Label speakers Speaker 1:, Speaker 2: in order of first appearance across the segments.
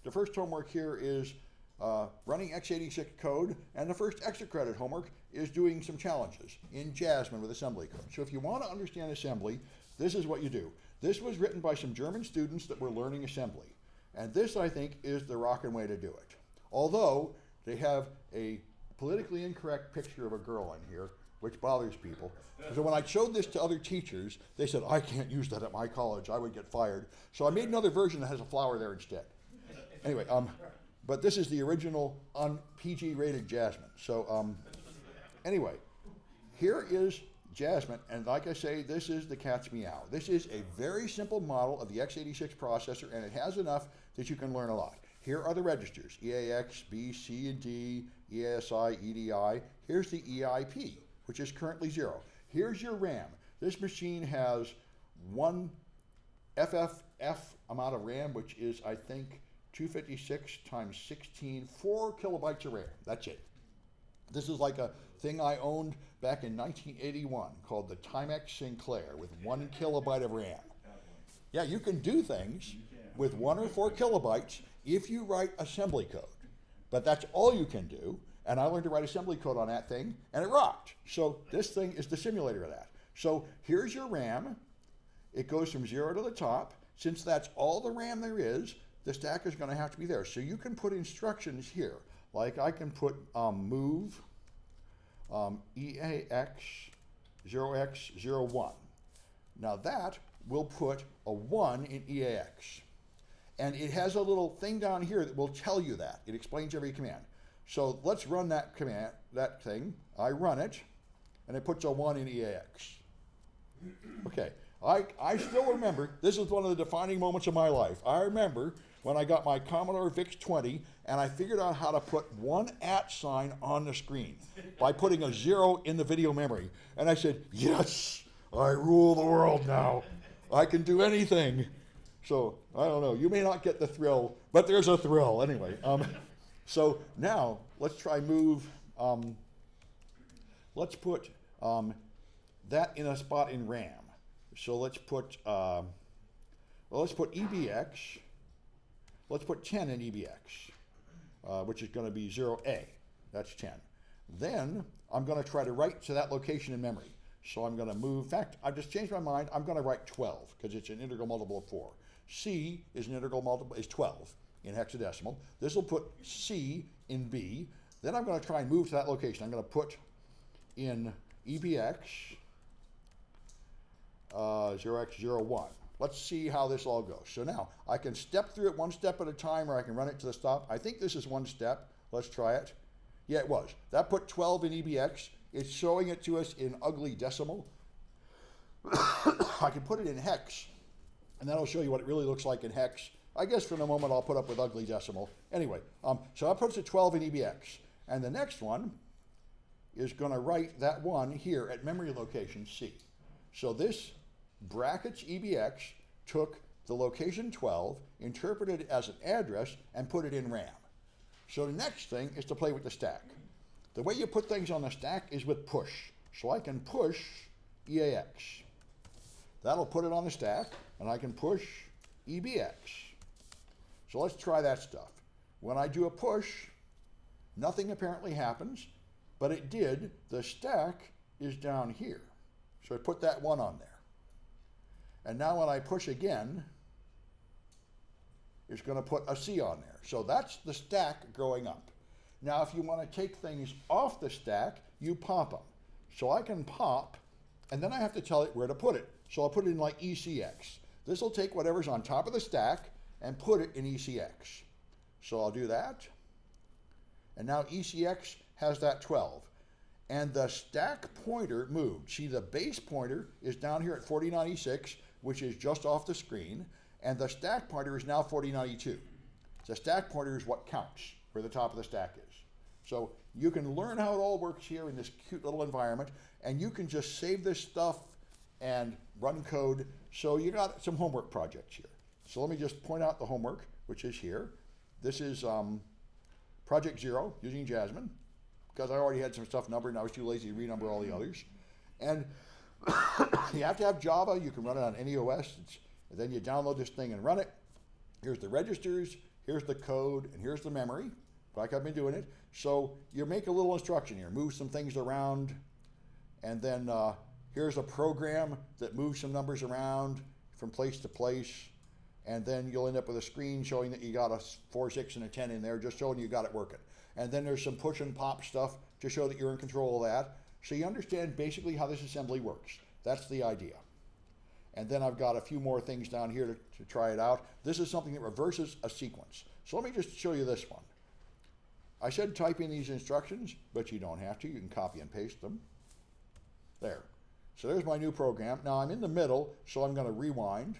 Speaker 1: the first homework here is running x86 code, and the first extra credit homework is doing some challenges in Heasman with assembly code. So if you want to understand assembly, this is what you do. This was written by some German students that were learning assembly. And this, I think, is the rockin' way to do it. Although they have a politically incorrect picture of a girl in here, which bothers people. So when I showed this to other teachers, they said, I can't use that at my college, I would get fired. So I made another version that has a flower there instead. Anyway, but this is the original PG rated Heasman. So anyway, here is Heasman, and like I say, this is the Cats Meow. This is a very simple model of the x86 processor, and it has enough that you can learn a lot. Here are the registers, EAX, B, C, and D, EASI, EDI. Here's the EIP, which is currently 0. Here's your RAM. This machine has 1 FFF amount of RAM, which is, I think, 256 times 16, 4 kilobytes of RAM. That's it. This is like a thing I owned back in 1981 called the Timex Sinclair with 1 kilobyte of RAM. Yeah, you can do things with 1 or 4 kilobytes if you write assembly code. But that's all you can do. And I learned to write assembly code on that thing, and it rocked. So this thing is the simulator of that. So here's your RAM. It goes from 0 to the top. Since that's all the RAM there is, the stack is going to have to be there. So you can put instructions here. Like I can put move EAX 0x01. Now that will put a 1 in EAX. And it has a little thing down here that will tell you that. It explains every command. So let's run that command, that thing. I run it, and it puts a 1 in EAX. Okay, I still remember, this is one of the defining moments of my life. I remember when I got my Commodore VIC-20, and I figured out how to put one @ sign on the screen by putting a 0 in the video memory. And I said, yes, I rule the world now. I can do anything. So, I don't know, you may not get the thrill, but there's a thrill anyway. So now, let's try move, let's put that in a spot in RAM. So let's put, let's put EBX, let's put 10 in EBX, which is going to be 0A, that's 10. Then I'm going to try to write to that location in memory. So I'm going to move, in fact, I've just changed my mind, I'm going to write 12, because it's an integral multiple of 4. C is an integral multiple, is 12 in hexadecimal. This will put C in B. Then I'm going to try and move to that location. I'm going to put in EBX 0x01. Let's see how this all goes. So now I can step through it one step at a time, or I can run it to the stop. I think this is one step. Let's try it. Yeah, it was. That put 12 in EBX. It's showing it to us in ugly decimal. I can put it in hex, and that'll show you what it really looks like in hex. I guess for the moment I'll put up with ugly decimal. Anyway, so that puts a 12 in EBX. And the next one is going to write that 1 here at memory location C. So this brackets EBX took the location 12, interpreted it as an address, and put it in RAM. So the next thing is to play with the stack. The way you put things on the stack is with push. So I can push EAX. That'll put it on the stack, and I can push EBX. So let's try that stuff. When I do a push, nothing apparently happens, but it did. The stack is down here. So I put that 1 on there. And now when I push again, it's going to put a C on there. So that's the stack growing up. Now if you want to take things off the stack, you pop them. So I can pop, and then I have to tell it where to put it. So I'll put it in like ECX. This will take whatever's on top of the stack and put it in ECX. So I'll do that. And now ECX has that 12. And the stack pointer moved. See, the base pointer is down here at 4096, which is just off the screen. And the stack pointer is now 4092. The stack pointer is what counts, where the top of the stack is. So you can learn how it all works here in this cute little environment, and you can just save this stuff and run code. So you got some homework projects here. So let me just point out the homework, which is here. This is Project 0 using Heasman, because I already had some stuff numbered and I was too lazy to renumber all the others. And you have to have Java. You can run it on any OS. And then you download this thing and run it. Here's the registers. here's the code, and here's the memory, like I've been doing it. So you make a little instruction here, move some things around, and then here's a program that moves some numbers around from place to place, and then you'll end up with a screen showing that you got a 4, 6, and a 10 in there, just showing you got it working. And then there's some push and pop stuff to show that you're in control of that. So you understand basically how this assembly works. That's the idea. And then I've got a few more things down here to try it out. This is something that reverses a sequence. So let me just show you this one. I said type in these instructions, but you don't have to. You can copy and paste them. There. So there's my new program. Now I'm in the middle, so I'm going to rewind.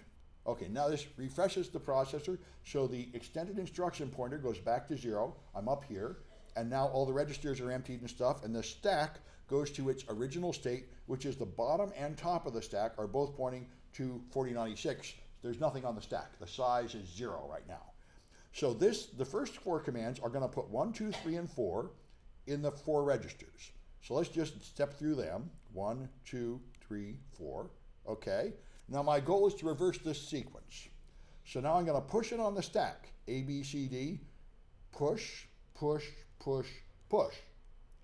Speaker 1: Okay, now this refreshes the processor, so the extended instruction pointer goes back to 0. I'm up here, and now all the registers are emptied and stuff, and the stack goes to its original state, which is the bottom and top of the stack are both pointing to 4096. There's nothing on the stack. The size is 0 right now. So the first 4 commands are going to put 1, 2, 3, and 4 in the 4 registers. So let's just step through them. 1, 2, 3, 4. Okay. Now my goal is to reverse this sequence. So now I'm going to push it on the stack. A, B, C, D. Push, push, push, push.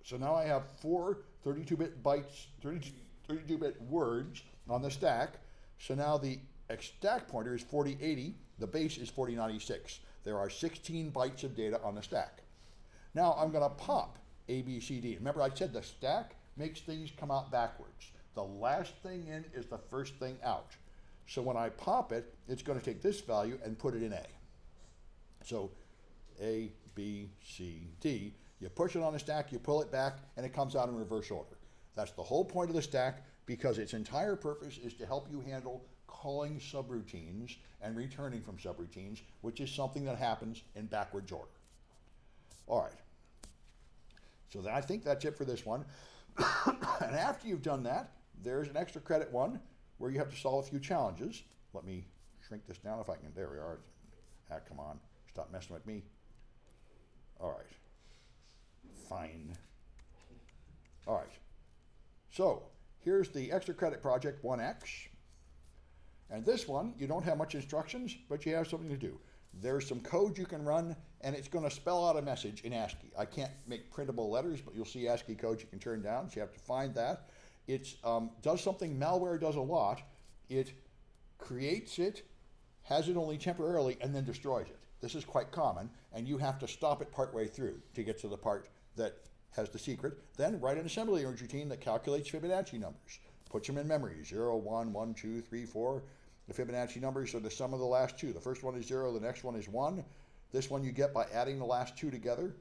Speaker 1: So now I have 4 32-bit bytes, 32-bit words on the stack. So now the stack pointer is 4080. The base is 4096. There are 16 bytes of data on the stack. Now I'm going to pop A, B, C, D. Remember I said the stack makes things come out backwards. The last thing in is the first thing out. So when I pop it, it's going to take this value and put it in A. So A, B, C, D. You push it on the stack, you pull it back, and it comes out in reverse order. That's the whole point of the stack, because its entire purpose is to help you handle calling subroutines and returning from subroutines, which is something that happens in backwards order. All right. So I think that's it for this one. And after you've done that, there's an extra credit one where you have to solve a few challenges. Let me shrink this down if I can. There we are. Ah, come on. Stop messing with me. All right. Fine. All right. So here's the extra credit project 1X. And this one, you don't have much instructions, but you have something to do. There's some code you can run, and it's going to spell out a message in ASCII. I can't make printable letters, but you'll see ASCII code you can turn down, so you have to find that. It does something malware does a lot. It creates it, has it only temporarily, and then destroys it. This is quite common, and you have to stop it partway through to get to the part that has the secret. Then write an assembly language routine that calculates Fibonacci numbers. Puts them in memory, 0, 1, 1, 2, 3, 4. The Fibonacci numbers are the sum of the last 2. The first one is 0, the next one is 1. This one you get by adding the last 2 together.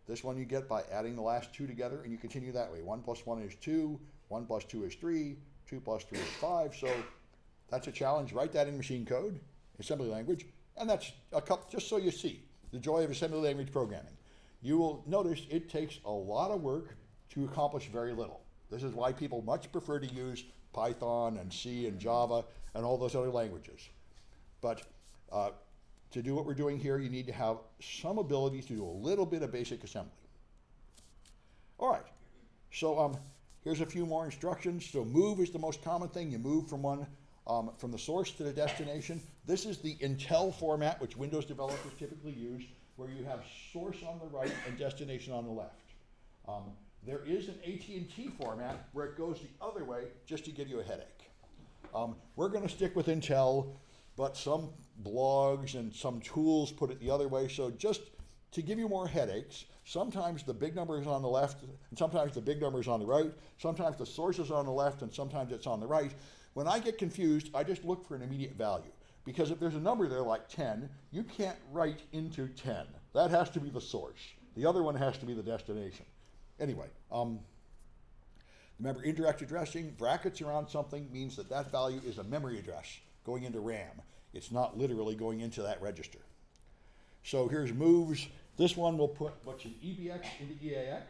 Speaker 1: This one you get by adding the last 2 together, and you continue that way. 1 plus 1 is 2, 1 plus 2 is 3, 2 plus 3 is 5. So that's a challenge. Write that in machine code, assembly language, and that's a couple, just so you see the joy of assembly language programming. You will notice it takes a lot of work to accomplish very little. This is why people much prefer to use Python and C and Java and all those other languages. But to do what we're doing here, you need to have some ability to do a little bit of basic assembly. All right, so here's a few more instructions. So move is the most common thing. You move from the source to the destination. This is the Intel format, which Windows developers typically use, where you have source on the right and destination on the left. There is an AT&T format where it goes the other way just to give you a headache. We're going to stick with Intel, but some blogs and some tools put it the other way. So just to give you more headaches, sometimes the big number is on the left, and sometimes the big number is on the right. Sometimes the source is on the left, and sometimes it's on the right. When I get confused, I just look for an immediate value. Because if there's a number there like 10, you can't write into 10. That has to be the source. The other one has to be the destination. Anyway, remember indirect addressing, brackets around something means that that value is a memory address going into RAM. It's not literally going into that register. So here's moves. This one will put what's an EBX into EAX.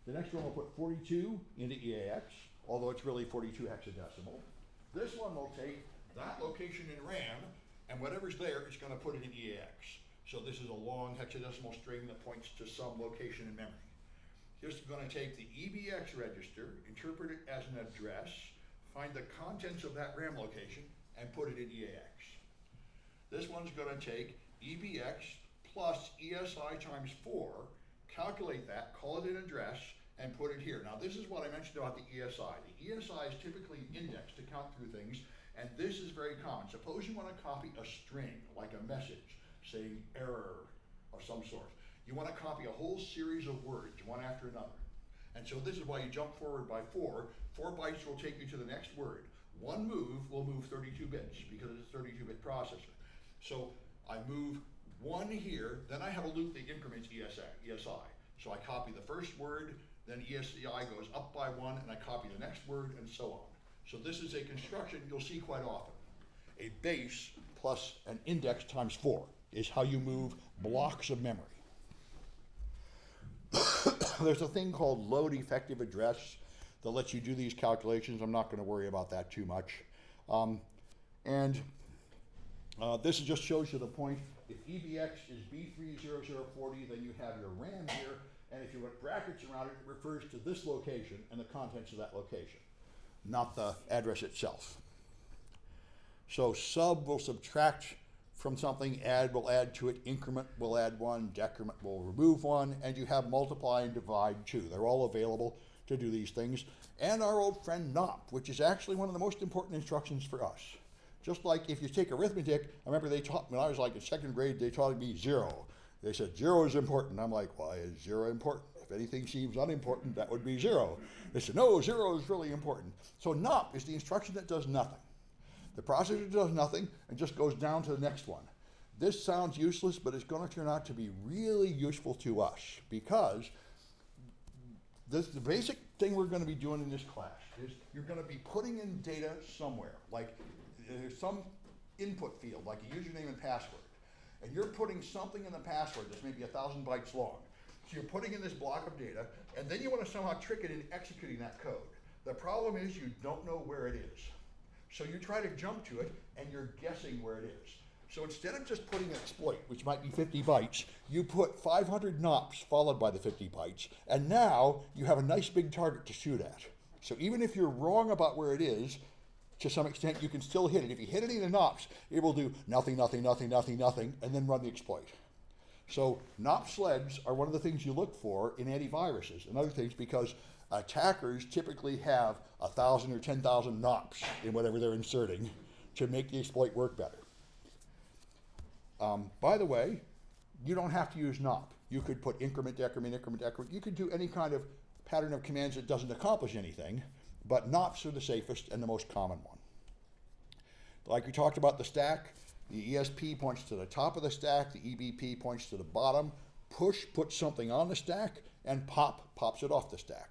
Speaker 1: The next one will put 42 into EAX, although it's really 42 hexadecimal. This one will take that location in RAM, and whatever's there, it's going to put it in EAX. So this is a long hexadecimal string that points to some location in memory. This is going to take the EBX register, interpret it as an address, find the contents of that RAM location, and put it in EAX. This one's going to take EBX plus ESI times 4, calculate that, call it an address, and put it here. Now this is what I mentioned about the ESI. The ESI is typically indexed to count through things, and this is very common. Suppose you want to copy a string, like a message, saying error of some sort. You want to copy a whole series of words, one after another. And so this is why you jump forward by 4. 4 bytes will take you to the next word. One move will move 32 bits because it's a 32-bit processor. So I move 1 here, then I have a loop that increments ESI. So I copy the first word, then ESI goes up by 1, and I copy the next word, and so on. So this is a construction you'll see quite often. A base plus an index times 4 is how you move blocks of memory. There's a thing called load effective address that lets you do these calculations. I'm not going to worry about that too much. This just shows you the point. If EBX is B30040, then you have your RAM here, and if you put brackets around it, it refers to this location and the contents of that location, not the address itself. So sub will subtract from something, add will add to it, increment will add 1, decrement will remove 1, and you have multiply and divide 2. They're all available to do these things. And our old friend NOP, which is actually one of the most important instructions for us. Just like if you take arithmetic, I remember they taught, when I was like in 2nd grade, they taught me 0. They said 0 is important. I'm like, why is 0 important? If anything seems unimportant, that would be 0. They said, no, 0 is really important. So NOP is the instruction that does nothing. The processor does nothing and just goes down to the next one. This sounds useless, but it's going to turn out to be really useful to us because the basic thing we're going to be doing in this class is you're going to be putting in data somewhere, like there's some input field, like a username and password, and you're putting something in the password that's maybe 1,000 bytes long. So you're putting in this block of data, and then you want to somehow trick it into executing that code. The problem is you don't know where it is. So you try to jump to it, and you're guessing where it is. So instead of just putting an exploit, which might be 50 bytes, you put 500 NOPs followed by the 50 bytes, and now you have a nice big target to shoot at. So even if you're wrong about where it is, to some extent you can still hit it. If you hit any of the NOPs, it will do nothing, nothing, nothing, nothing, nothing, and then run the exploit. So NOP sleds are one of the things you look for in antiviruses and other things because attackers typically have 1,000 or 10,000 NOPs in whatever they're inserting to make the exploit work better. By the way, you don't have to use NOP. You could put increment, decrement, increment, decrement. You could do any kind of pattern of commands that doesn't accomplish anything, but NOPs are the safest and the most common one. Like we talked about the stack, the ESP points to the top of the stack, the EBP points to the bottom, push puts something on the stack, and pop pops it off the stack.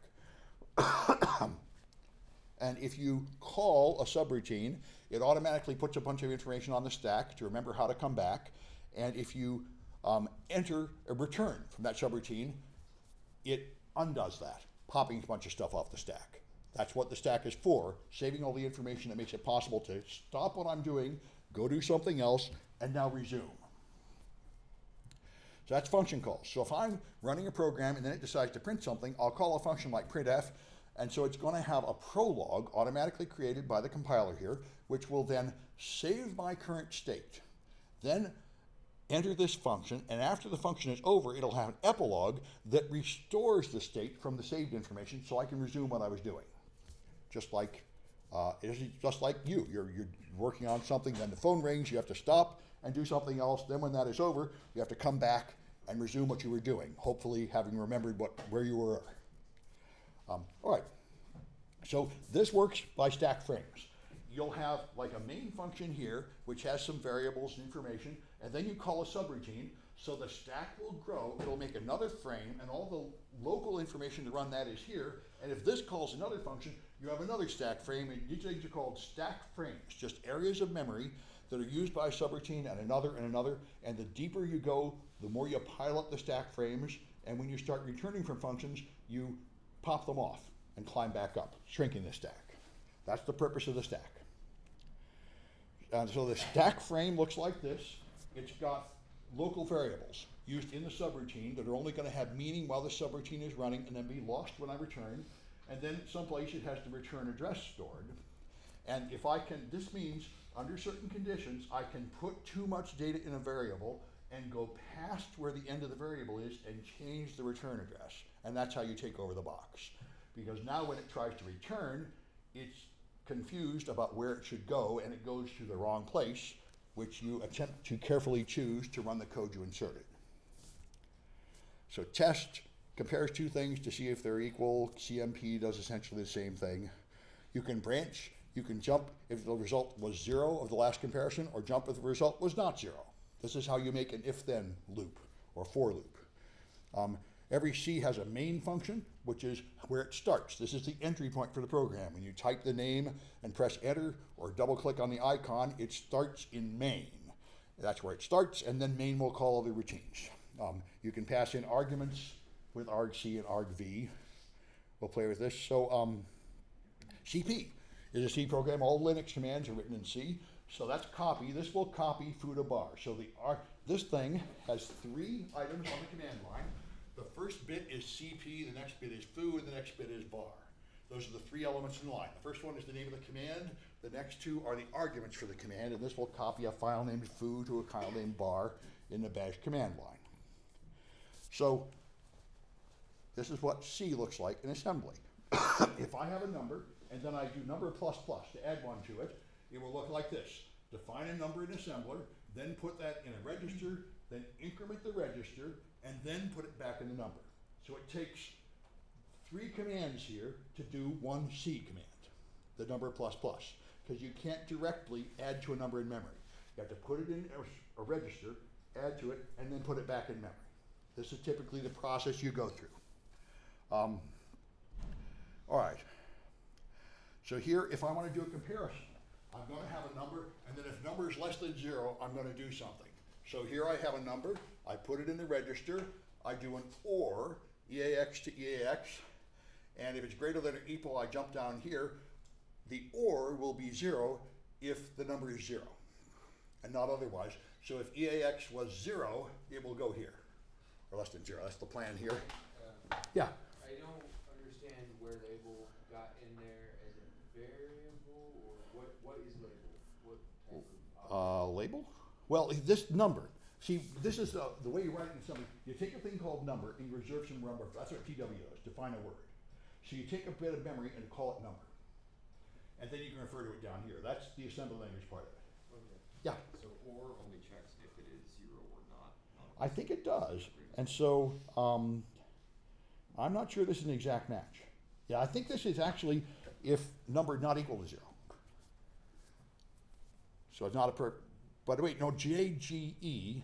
Speaker 1: And if you call a subroutine, it automatically puts a bunch of information on the stack to remember how to come back. And if you enter a return from that subroutine, it undoes that, popping a bunch of stuff off the stack. That's what the stack is for, saving all the information that makes it possible to stop what I'm doing, go do something else, and now resume. So that's function calls. So if I'm running a program and then it decides to print something, I'll call a function like Predef, and so it's going to have a prologue automatically created by the compiler here, which will then save my current state. Then enter this function, and after the function is over, it'll have an epilogue that restores the state from the saved information so I can resume what I was doing. Just like you're working on something, then the phone rings, you have to stop and do something else. Then when that is over, you have to come back and resume what you were doing, hopefully having remembered where you were. All right, so this works by stack frames. You'll have like a main function here, which has some variables and information, and then you call a subroutine, so the stack will grow, it'll make another frame, and all the local information to run that is here, and if this calls another function, you have another stack frame, and these things are called stack frames, just areas of memory that are used by a subroutine and another, and the deeper you go, the more you pile up the stack frames, and when you start returning from functions, you pop them off and climb back up, shrinking the stack. That's the purpose of the stack. So the stack frame looks like this. It's got local variables used in the subroutine that are only going to have meaning while the subroutine is running and then be lost when I return. And then someplace it has the return address stored. And if I can, this means under certain conditions, I can put too much data in a variable and go past where the end of the variable is and change the return address. And that's how you take over the box. Because now when it tries to return, it's confused about where it should go, and it goes to the wrong place, which you attempt to carefully choose to run the code you inserted. So test compares two things to see if they're equal. CMP does essentially the same thing. You can branch, you can jump if the result was 0 of the last comparison, or jump if the result was not 0. This is how you make an if-then loop or for loop. Every C has a main function, which is where it starts. This is the entry point for the program. When you type the name and press enter or double click on the icon, it starts in main. That's where it starts, and then main will call all the routines. You can pass in arguments with argc and argv. We'll play with this. So CP is a C program. All Linux commands are written in C. So that's copy. This will copy foo to bar. So this thing has 3 items on the command line. The first bit is CP, the next bit is foo, and the next bit is bar. Those are the 3 elements in the line. The first one is the name of the command. The next 2 are the arguments for the command, and this will copy a file named foo to a file named bar in the bash command line. So this is what C looks like in assembly. If I have a number, and then I do number plus plus to add one to it, it will look like this. Define a number in assembler, then put that in a register, then increment the register, and then put it back in the number. So it takes 3 commands here to do one C command, the number plus plus, because you can't directly add to a number in memory. You have to put it in a register, add to it, and then put it back in memory. This is typically the process you go through. All right. So here, if I want to do a comparison, I'm going to have a number, and then if number is less than 0, I'm going to do something. So here I have a number, I put it in the register, I do an OR, EAX to EAX, and if it's greater than or equal, I jump down here. The OR will be 0 if the number is 0, and not otherwise. So if EAX was 0, it will go here, or less than 0. That's the plan here. Yeah.
Speaker 2: I don't understand where label got in there as a variable, or what is label? What type of
Speaker 1: Label? Well, this number. See, this is the way you write it in something. You take a thing called number and you reserve some number. That's what TW is, define a word. So you take a bit of memory and call it number. And then you can refer to it down here. That's the assembly language part of it.
Speaker 3: Okay.
Speaker 1: Yeah.
Speaker 3: So OR only checks if it is 0 or not.
Speaker 1: I think it does. And so I'm not sure this is an exact match. Yeah, I think this is actually if number not equal to 0. So it's not a by the way, no, JGE,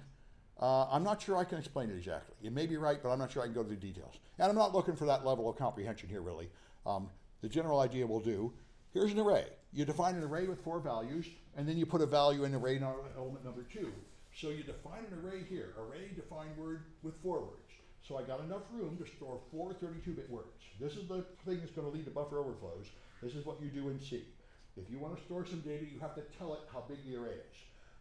Speaker 1: I'm not sure I can explain it exactly. It may be right, but I'm not sure I can go to the details. And I'm not looking for that level of comprehension here, really. The general idea will do. Here's an array. You define an array with 4 values, and then you put a value in array element number 2. So you define an array here, array define word with 4 words. So I got enough room to store 4 32-bit words. This is the thing that's going to lead to buffer overflows. This is what you do in C. If you want to store some data, you have to tell it how big the array is.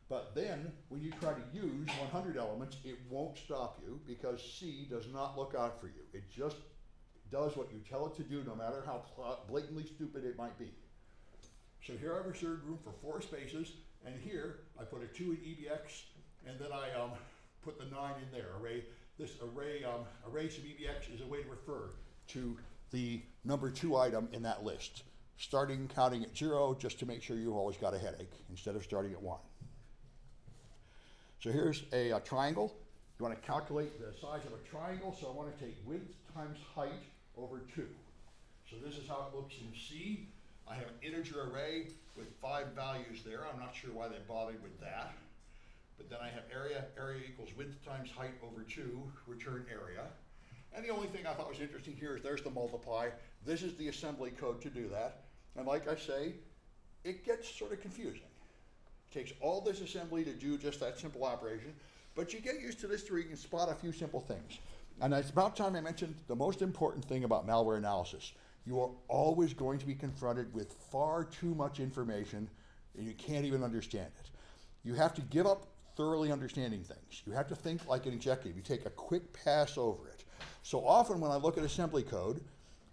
Speaker 1: But then, when you try to use 100 elements, it won't stop you because C does not look out for you. It just does what you tell it to do, no matter how blatantly stupid it might be. So here I've reserved room for 4 spaces, and here I put a 2 in EBX, and then I put the 9 in there. This array sub EBX is a way to refer to the number 2 item in that list. Starting counting at 0 just to make sure you've always got a headache instead of starting at 1. So here's a triangle. You want to calculate the size of a triangle, so I want to take width times height over 2. So this is how it looks in C. I have an integer array with 5 values there. I'm not sure why they bothered with that. But then I have area equals width times height over 2, return area. And the only thing I thought was interesting here is there's the multiply. This is the assembly code to do that. And like I say, it gets sort of confusing. It takes all this assembly to do just that simple operation, but you get used to this where you can spot a few simple things. And it's about time I mentioned the most important thing about malware analysis. You are always going to be confronted with far too much information and you can't even understand it. You have to give up thoroughly understanding things. You have to think like an executive. You take a quick pass over it. So often when I look at assembly code,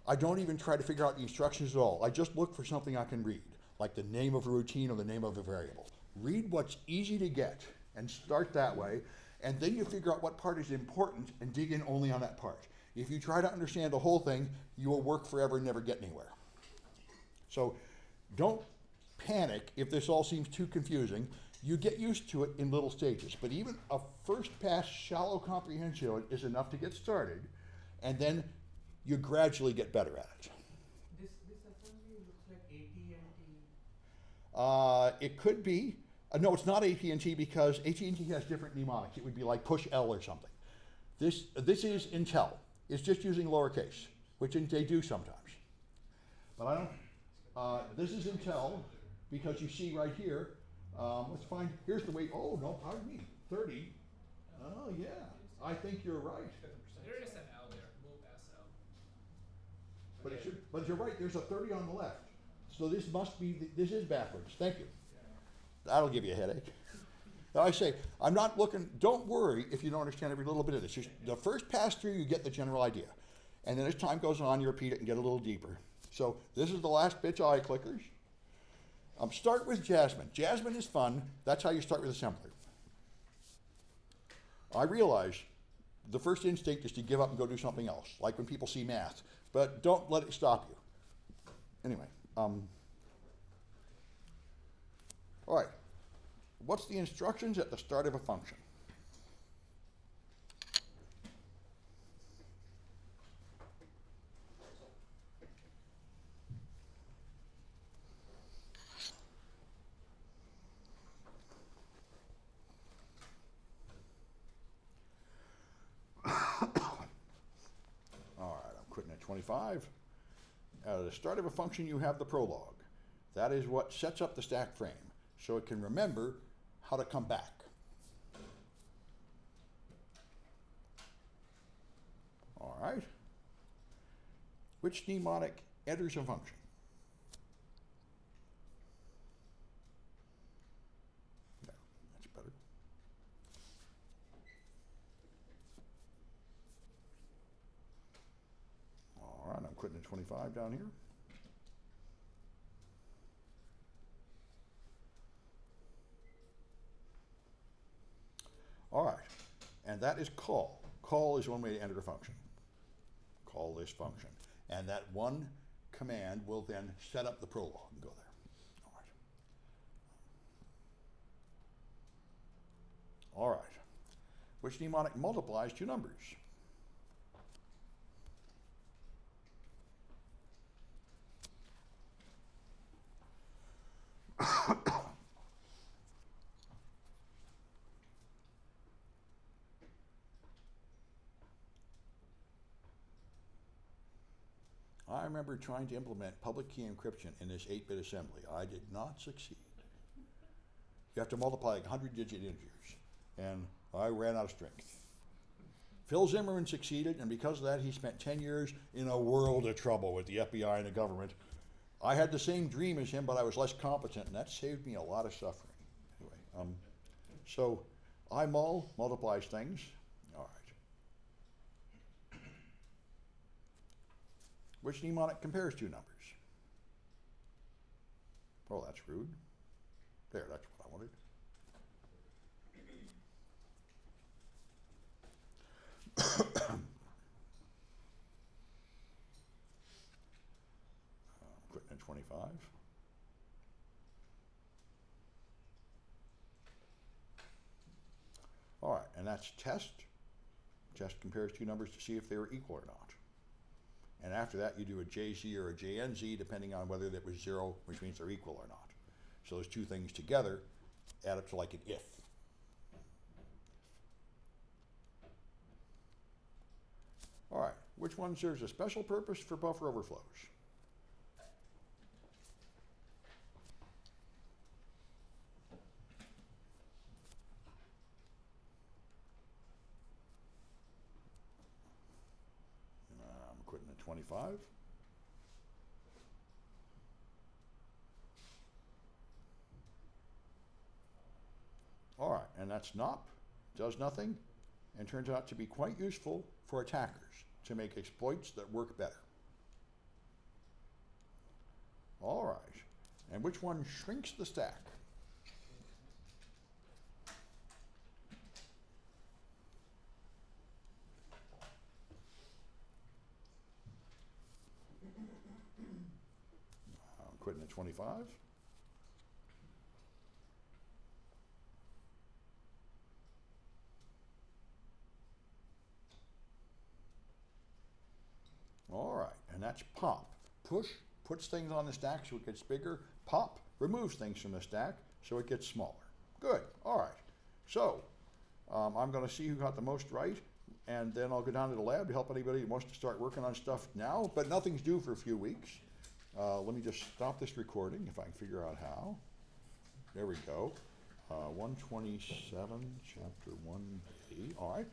Speaker 1: I don't even try to figure out the instructions at all. I just look for something I can read, like the name of a routine or the name of a variable. Read what's easy to get and start that way. and then you figure out what part is important and dig in only on that part. If you try to understand the whole thing, you will work forever and never get anywhere. So don't panic if this all seems too confusing. You get used to it in little stages, but even a first pass shallow comprehension is enough to get started, and then you gradually get better at it.
Speaker 4: This assembly looks like AT&T.
Speaker 1: It could be. No, it's not AT&T because AT&T has different mnemonics. It would be like push L or something. This is Intel. It's just using lowercase, which they do sometimes. But I don't. This is Intel because you see right here. Let's find. Here's the way. Oh no, pardon me. 30. Oh yeah. I think you're right.
Speaker 5: There is an L there. Move SL.
Speaker 1: But it should. But you're right. There's a 30 on the left. So this must be. This is backwards. Thank you. That'll give you a headache. Now I say, I'm not looking, don't worry if you don't understand every little bit of this. Just the first pass through, you get the general idea. And then as time goes on, you repeat it and get a little deeper. So this is the last bit's eye clickers. Start with Jasmine. Jasmine is fun. That's how you start with assembly. I realize the first instinct is to give up and go do something else, like when people see math. But don't let it stop you. Anyway, all right. What's the instructions at the start of a function? All right, I'm quitting at 25. At the start of a function, you have the prologue. That is what sets up the stack frame, so it can remember how to come back. All right. Which mnemonic enters a function? No, that's better. All right, I'm quitting at 25 down here. All right, and that is call. Call is one way to enter a function. Call this function. And that one command will then set up the prologue and go there. All right. All right. Which mnemonic multiplies two numbers? I remember trying to implement public key encryption in this 8-bit assembly. I did not succeed. You have to multiply like 100-digit integers, and I ran out of strength. Phil Zimmerman succeeded, and because of that, he spent 10 years in a world of trouble with the FBI and the government. I had the same dream as him, but I was less competent, and that saved me a lot of suffering. Anyway, so IMUL multiplies things. All right. Which mnemonic compares two numbers? Oh, that's rude. There, that's what I wanted. Quitting at 25. All right, and that's test. Test compares two numbers to see if they were equal or not. And after that, you do a JZ or a JNZ, depending on whether that was 0, which means they're equal or not. So those two things together add up to like an if. All right, which one serves a special purpose for buffer overflows? I'm quitting at 25. All right, and that's NOP, does nothing, and turns out to be quite useful for attackers to make exploits that work better. All right, and which one shrinks the stack? quitting at 25. All right, and that's pop. Push puts things on the stack so it gets bigger. Pop removes things from the stack so it gets smaller. Good, all right. So I'm gonna see who got the most right, and then I'll go down to the lab to help anybody who wants to start working on stuff now, but nothing's due for a few weeks. Let me just stop this recording if I can figure out how. There we go. 127, chapter 1B, all right.